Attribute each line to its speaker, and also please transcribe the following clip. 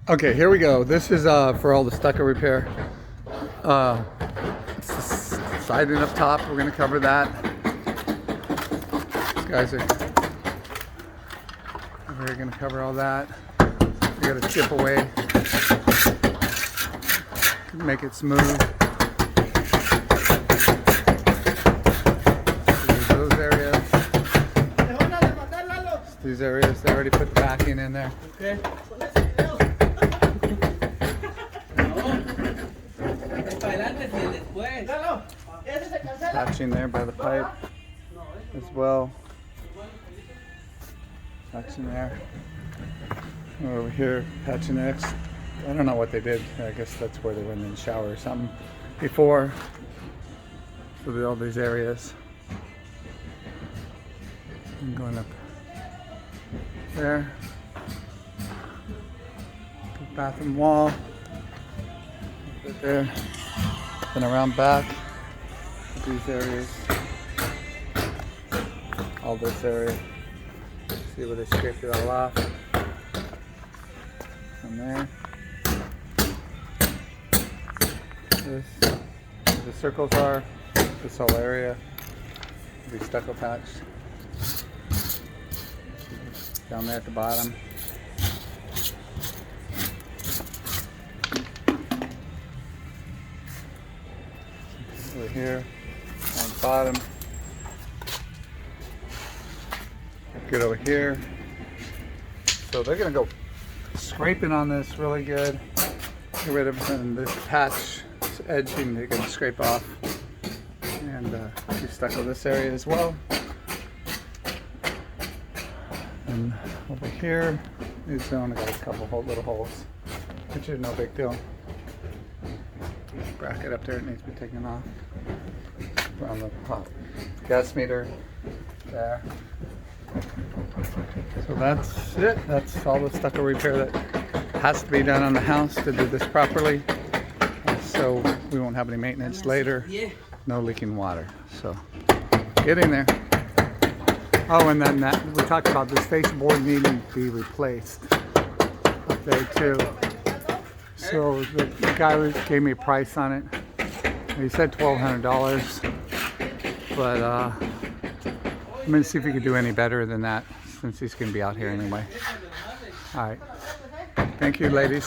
Speaker 1: Okay, here we go. This is for all the stucco repair. It's the siding up top. We're gonna cover that. These guys are we're gonna cover all that. We gotta chip away, make it smooth. Those areas. These areas, they already put the backing in there.
Speaker 2: Okay.
Speaker 1: Patching there by the pipe as well. Patching there. Over here, patching next. I don't know what they did. I guess that's where they went in the shower or something before. So all these areas. I'm going up there. Bathroom wall. Right there. Then around back. These areas. All this area. See where they scraped it all off. From there. This. Where the circles are. This whole area will be stucco patched. Down there at the bottom. Over here on the bottom. Good over here. So they're gonna go scraping on this really good. Get rid of this patch, this edging they're gonna scrape off. And do stucco this area as well. And over here, it's only got a couple little holes, which is no big deal. Bracket up there, it needs to be taken off. Around the gas meter there. So that's it. That's all the stucco repair that has to be done on the house to do this properly. So we won't have any maintenance later. No leaking water. So get in there. Oh, and then we talked about this baseboard needing to be replaced up there too. So the guy gave me a price on it. He said $1,200, but I'm going to see if he could do any better than that since he's going to be out here anyway. All right. Thank you, ladies.